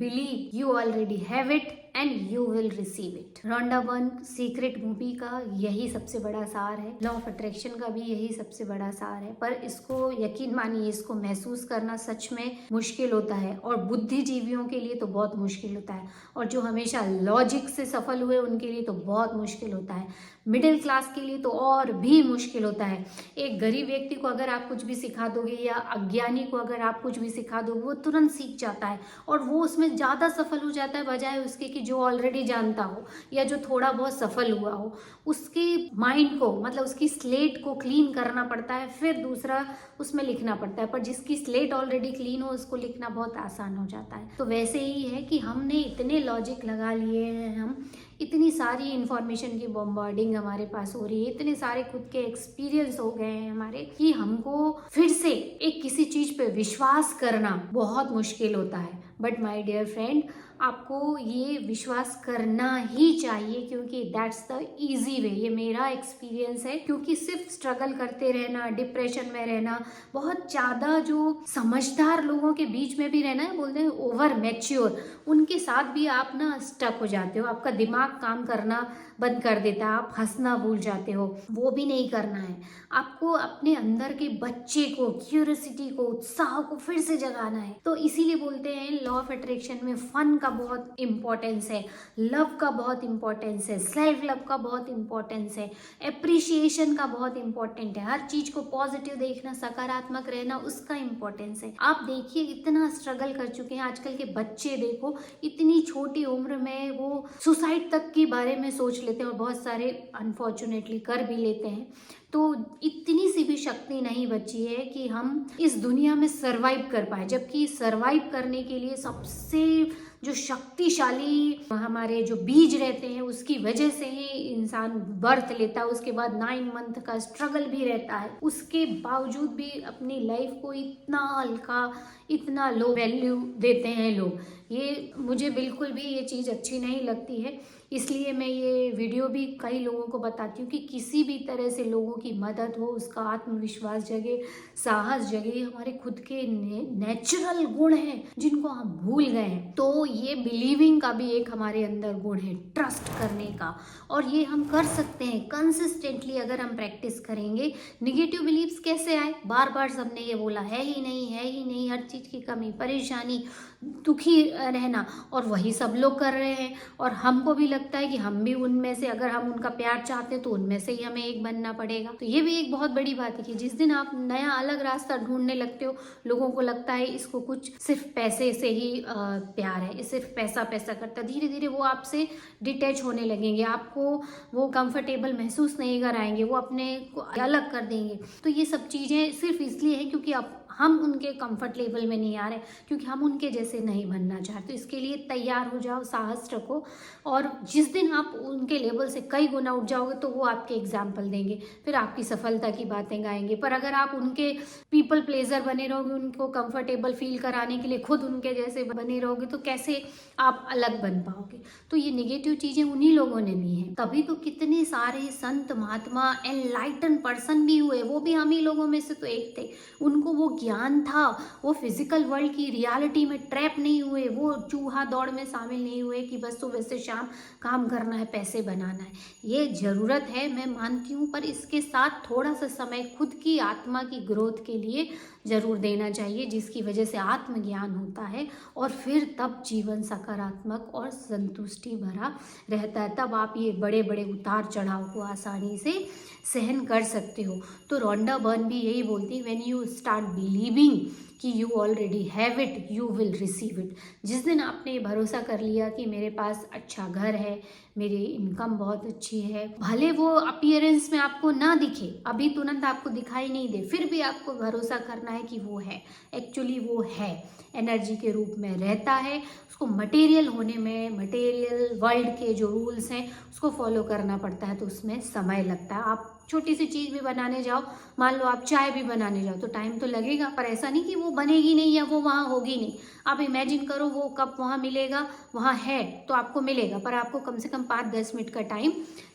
Believe you already have it and you will receive it. Rhonda Byrne secret movie का यही सबसे बड़ा सार है, लॉ ऑफ अट्रैक्शन का भी यही सबसे बड़ा सार है। पर इसको यकीन मानिए, इसको महसूस करना सच में मुश्किल होता है और बुद्धिजीवियों के लिए तो बहुत मुश्किल होता है, और जो हमेशा लॉजिक से सफल हुए उनके लिए तो बहुत मुश्किल होता है। मिडिल क्लास के लिए तो और भी मुश्किल होता है। एक गरीब व्यक्ति को अगर आप कुछ भी सिखा दोगे या अज्ञानी को अगर आप कुछ भी सिखा दोगे, वो तुरंत सीख जाता है और वो उसमें ज़्यादा सफल हो जाता है, बजाय उसके कि जो ऑलरेडी जानता हो या जो थोड़ा बहुत सफल हुआ हो। उसके माइंड को, मतलब उसकी स्लेट को क्लीन करना पड़ता है, फिर दूसरा उसमें लिखना पड़ता है। पर जिसकी स्लेट ऑलरेडी क्लीन हो उसको लिखना बहुत आसान हो जाता है। तो वैसे ही है कि हमने इतने लॉजिक लगा लिए हैं, हम इतनी सारी इंफॉर्मेशन की बॉम्बार्डिंग हमारे पास हो रही है, इतने सारे खुद के एक्सपीरियंस हो गए हैं हमारे, कि हमको फिर से एक किसी चीज पे विश्वास करना बहुत मुश्किल होता है। बट माय डियर फ्रेंड, आपको ये विश्वास करना ही चाहिए, क्योंकि दैट्स द इजी वे। ये मेरा एक्सपीरियंस है, क्योंकि सिर्फ स्ट्रगल करते रहना, डिप्रेशन में रहना, बहुत ज़्यादा जो समझदार लोगों के बीच में भी रहना है, बोलते हैं ओवर मैच्योर, उनके साथ भी आप ना स्टक हो जाते हो। आपका दिमाग काम करना बंद कर देता है, आप हंसना भूल जाते हो। वो भी नहीं करना है। आपको अपने अंदर के बच्चे को, क्यूरियोसिटी को, उत्साह को फिर से जगाना है। तो इसीलिए बोलते हैं लॉ ऑफ अट्रैक्शन में फन का बहुत इंपॉर्टेंस है, लव का बहुत इंपॉर्टेंस है, सेल्फ लव का बहुत इंपॉर्टेंस है, एप्रिशिएशन का बहुत इंपॉर्टेंट है, हर चीज को पॉजिटिव देखना, सकारात्मक रहना, उसका इंपॉर्टेंस है। आप देखिए इतना स्ट्रगल कर चुके हैं आजकल के बच्चे, देखो इतनी छोटी उम्र में वो सुसाइड तक के बारे में सोच लेते हैं, और बहुत सारे अनफॉर्चुनेटली कर भी लेते हैं। तो इतनी सी भी शक्ति नहीं बची है कि हम इस दुनिया में सरवाइव कर पाए, जबकि सरवाइव करने के लिए सबसे जो शक्तिशाली हमारे जो बीज रहते हैं उसकी वजह से ही इंसान बर्थ लेता है। उसके बाद 9 मंथ का स्ट्रगल भी रहता है, उसके बावजूद भी अपनी लाइफ को इतना हल्का, इतना लो वैल्यू देते हैं लोग। ये मुझे बिल्कुल भी ये चीज़ अच्छी नहीं लगती है। इसलिए मैं ये वीडियो भी कई लोगों को बताती हूँ कि किसी भी तरह से लोगों की मदद हो, उसका आत्मविश्वास जगे, साहस जगे। हमारे खुद के नेचुरल गुण हैं जिनको हम भूल गए हैं। तो ये बिलीविंग का भी एक हमारे अंदर गुण है, ट्रस्ट करने का, और ये हम कर सकते हैं कंसिस्टेंटली अगर हम प्रैक्टिस करेंगे। निगेटिव बिलीव्स कैसे आए? बार बार सबने ये बोला, है ही नहीं, है ही नहीं, हर चीज़ की कमी, परेशानी, दुखी रहना, और वही सब लोग कर रहे हैं। और हमको भी लगता है कि हम भी उनमें से, अगर हम उनका प्यार चाहते हैं तो उनमें से ही हमें एक बनना पड़ेगा। तो ये भी एक बहुत बड़ी बात है कि जिस दिन आप नया अलग रास्ता ढूंढने लगते हो, लोगों को लगता है इसको कुछ सिर्फ पैसे से ही प्यार है, सिर्फ पैसा पैसा करता है। धीरे धीरे वो आपसे डिटैच होने लगेंगे, आपको वो कंफर्टेबल महसूस नहीं कराएंगे, वो अपने को अलग कर देंगे। तो ये सब चीज़ें सिर्फ इसलिए है क्योंकि हम उनके कंफर्ट लेवल में नहीं आ रहे, क्योंकि हम उनके जैसे नहीं बनना चाहते। तो इसके लिए तैयार हो जाओ, साहस रखो, और जिस दिन आप उनके लेवल से कई गुना उठ जाओगे तो वो आपके एग्जाम्पल देंगे, फिर आपकी सफलता की बातें गाएंगे। पर अगर आप उनके पीपल प्लेजर बने रहोगे, उनको कंफर्टेबल फील कराने के लिए खुद उनके जैसे बने रहोगे, तो कैसे आप अलग बन पाओगे? तो ये निगेटिव चीजें उन्हीं लोगों ने ली हैं। तभी तो कितने सारे संत महात्मा एनलाइटन पर्सन भी हुए, वो भी हम ही लोगों में से तो एक थे। उनको वो ज्ञान था, वो फिजिकल वर्ल्ड की रियलिटी में ट्रैप नहीं हुए, वो चूहा दौड़ में शामिल नहीं हुए कि बस सुबह से शाम काम करना है, पैसे बनाना है। ये जरूरत है, मैं मानती हूँ, पर इसके साथ थोड़ा सा समय खुद की आत्मा की ग्रोथ के लिए जरूर देना चाहिए, जिसकी वजह से आत्मज्ञान होता है, और फिर तब जीवन सकारात्मक और संतुष्टि भरा रहता है। तब आप ये बड़े बड़े उतार चढ़ाव को आसानी से सहन कर सकते हो। तो रोंडा बर्न भी यही बोलती है, व्हेन यू स्टार्ट बिलीविंग कि you already have it, you will receive it. जिस दिन आपने भरोसा कर लिया कि मेरे पास अच्छा घर है, मेरी इनकम बहुत अच्छी है, भले वो अपीयरेंस में आपको ना दिखे, अभी तुरंत आपको दिखाई नहीं दे, फिर भी आपको भरोसा करना है कि वो है, एक्चुअली वो है, एनर्जी के रूप में रहता है। उसको मटेरियल होने में, मटेरियल वर्ल्ड के जो रूल्स हैं उसको फॉलो करना पड़ता है, तो उसमें समय लगता है। आप छोटी सी चीज़ भी बनाने जाओ, मान लो आप चाय भी बनाने जाओ, तो टाइम तो लगेगा, पर ऐसा नहीं कि वो बनेगी नहीं या वो वहाँ होगी नहीं। आप इमेजिन करो वो कप वहाँ मिलेगा, वहाँ है तो आपको मिलेगा, पर आपको कम से कम 5-10 मिनट का टाइम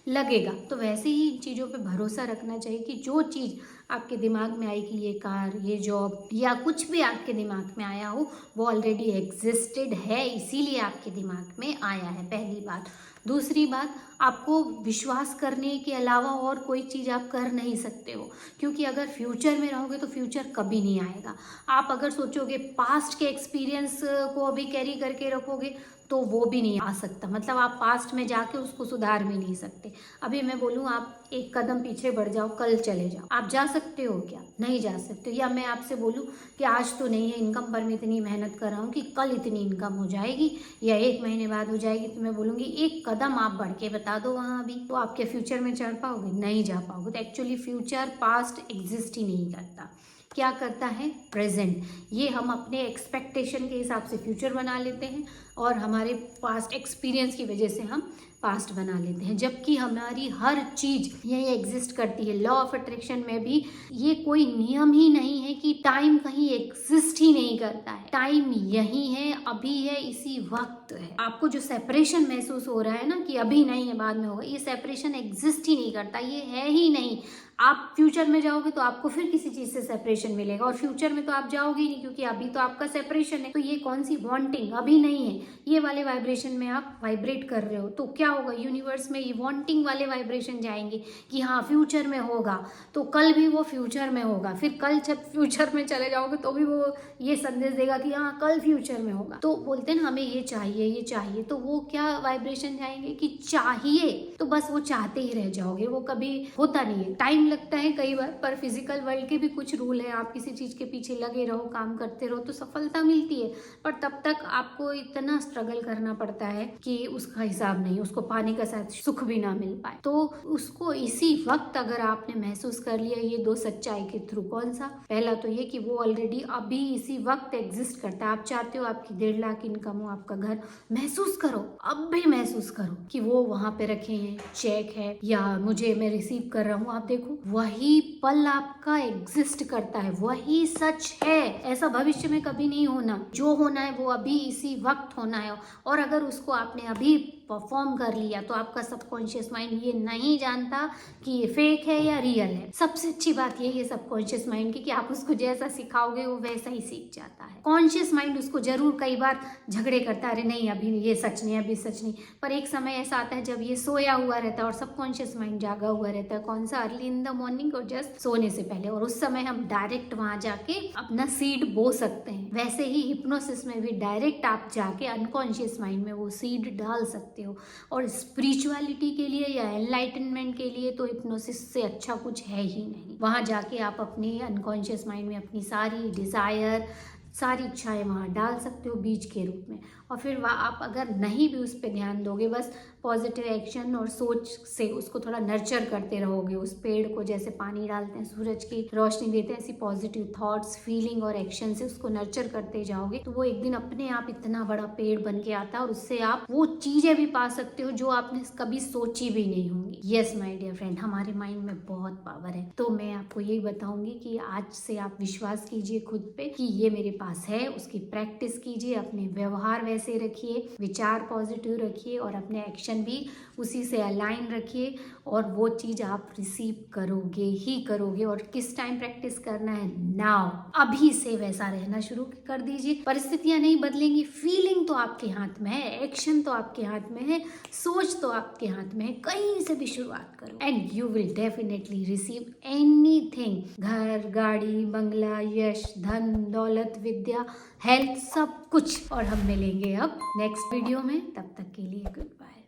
लगेगा। तो वैसे ही इन चीज़ों पे भरोसा रखना चाहिए कि जो चीज़ आपके दिमाग में आई कि ये कार, ये जॉब या कुछ भी आपके दिमाग में आया हो, वो ऑलरेडी एग्जिस्टेड है, इसीलिए आपके दिमाग में आया है, पहली बात। दूसरी बात, आपको विश्वास करने के अलावा और कोई चीज़ आप कर नहीं सकते हो, क्योंकि अगर फ्यूचर में रहोगे तो फ्यूचर कभी नहीं आएगा। आप अगर सोचोगे पास्ट के एक्सपीरियंस को अभी कैरी करके रखोगे तो वो भी नहीं आ सकता, मतलब आप पास्ट में जाके उसको सुधार भी नहीं सकते। अभी मैं बोलूँ आप एक कदम पीछे बढ़ जाओ, कल चले जाओ, आप जा सकते हो क्या? नहीं जा सकते। या मैं आपसे बोलूँ कि आज तो नहीं है इनकम पर मैं इतनी मेहनत कर रहा हूँ कि कल इतनी इनकम हो जाएगी या 1 महीने बाद हो जाएगी, तो मैं बोलूँगी एक कदम आप बढ़ के बता दो वहाँ अभी, तो आपके फ्यूचर में चढ़ पाओगे? नहीं जा पाओगे। तो एक्चुअली फ्यूचर पास्ट एग्जिस्ट ही नहीं करता, क्या करता है? प्रेजेंट। ये हम अपने एक्सपेक्टेशन के हिसाब से फ्यूचर बना लेते हैं और हमारे पास्ट एक्सपीरियंस की वजह से हम पास्ट बना लेते हैं, जबकि हमारी हर चीज़ यही एग्जिस्ट करती है। लॉ ऑफ अट्रैक्शन में भी ये कोई नियम ही नहीं है कि टाइम कहीं एग्जिस्ट ही नहीं करता है। टाइम यही है, अभी है, इसी वक्त है। आपको जो सेपरेशन महसूस हो रहा है ना कि अभी नहीं है बाद में होगा, ये सेपरेशन एग्जिस्ट ही नहीं करता, ये है ही नहीं। आप फ्यूचर में जाओगे तो आपको फिर किसी चीज़ से सेपरेशन मिलेगा, और फ्यूचर में तो आप जाओगे ही नहीं, क्योंकि अभी तो आपका सेपरेशन है। तो ये कौन सी वांटिंग अभी नहीं है, ये वाले वाइब्रेशन में आप वाइब्रेट कर रहे हो। तो क्या होगा, यूनिवर्स में ये वांटिंग वाले वाइब्रेशन जाएंगे कि हाँ फ्यूचर में होगा, तो कल भी वो फ्यूचर में होगा। फिर कल जब फ्यूचर में चले जाओगे तो भी वो ये संदेश देगा कि हाँ कल फ्यूचर में होगा। तो बोलते हैं ना हमें ये चाहिए, ये चाहिए, तो वो क्या वाइब्रेशन जाएंगे कि चाहिए, तो बस वो चाहते ही रह जाओगे, वो कभी होता नहीं है। टाइम लगता है कई बार, पर फिजिकल वर्ल्ड के भी कुछ रूल है। आप किसी चीज़ के पीछे लगे रहो, काम करते रहो तो सफलता मिलती है, पर तब तक आपको इतना स्ट्रगल करना पड़ता है कि उसका हिसाब नहीं, उसको पाने का शायद सुख भी ना मिल पाए। तो उसको इसी वक्त अगर आपने महसूस कर लिया ये 2 सच्चाई के थ्रू, कौन सा? पहला तो ये कि वो ऑलरेडी अभी इसी वक्त एग्जिस्ट करता है। आप चाहते हो आपकी 1.5 लाख इनकम हो, आपका घर, महसूस करो, अब भी महसूस करो कि वो वहां पे रखे हैं, चेक है या मुझे मैं रिसीव कर रहा हूँ। आप देखो वही पल आपका एग्जिस्ट करता है, वही सच है। ऐसा भविष्य में कभी नहीं होना, जो होना है वो अभी इसी वक्त होना है। और अगर उसको आपने अभी परफॉर्म कर लिया तो आपका सबकॉन्शियस माइंड ये नहीं जानता कि ये फेक है या रियल है। सबसे अच्छी बात यही है सबकॉन्शियस माइंड की कि आप उसको जैसा सिखाओगे वो वैसा ही सीख जाता है। कॉन्शियस माइंड उसको जरूर कई बार झगड़े करता है, अरे नहीं अभी ये सच नहीं, अभी सच नहीं, पर एक समय ऐसा आता है जब ये सोया हुआ रहता है और सबकॉन्शियस माइंड जागा हुआ रहता है। कौन सा? अर्ली इन द मॉर्निंग और जस्ट सोने से पहले, और उस समय हम डायरेक्ट वहां जाके अपना सीड बो सकते हैं। वैसे ही हिप्नोसिस में भी डायरेक्ट आप जाके अनकॉन्शियस माइंड में वो सीड डाल सकते हो। और स्पिरिचुअलिटी के लिए या एनलाइटनमेंट के लिए तो हिप्नोसिस से अच्छा कुछ है ही नहीं। वहां जाके आप अपने अनकॉन्शियस माइंड में अपनी सारी डिजायर, सारी इच्छाएं वहाँ डाल सकते हो बीज के रूप में। और फिर वह आप अगर नहीं भी उस पर ध्यान दोगे, बस पॉजिटिव एक्शन और सोच से उसको थोड़ा नर्चर करते रहोगे, उस पेड़ को जैसे पानी डालते हैं, सूरज की रोशनी देते हैं, ऐसी पॉजिटिव थॉट्स, फीलिंग और एक्शन से उसको नर्चर करते जाओगे, तो वो एक दिन अपने आप इतना बड़ा पेड़ बन के आता है और उससे आप वो चीजें भी पा सकते हो जो आपने कभी सोची भी नहीं होंगी। यस माय डियर फ्रेंड, हमारे माइंड में बहुत पावर है। तो मैं आपको यही बताऊंगी कि आज से आप विश्वास कीजिए खुद पे कि ये मेरे पास है, उसकी प्रैक्टिस कीजिए, अपने व्यवहार वैसे रखिए, विचार पॉजिटिव रखिए और अपने एक्शन भी उसी से अलाइन रखिए, और वो चीज आप रिसीव करोगे ही करोगे। और किस टाइम प्रैक्टिस करना है? नाउ, अभी से वैसा रहना शुरू कर दीजिए। परिस्थितियां नहीं बदलेंगी, फीलिंग तो आपके हाथ में है, एक्शन तो आपके हाथ में है, सोच तो आपके हाथ में है। कहीं से भी शुरुआत करो and you will definitely receive anything. घर, गाड़ी, बंगला, यश, धन, दौलत, विद्या, हेल्थ, सब कुछ। और हम मिलेंगे अब नेक्स्ट वीडियो में, तब तक के लिए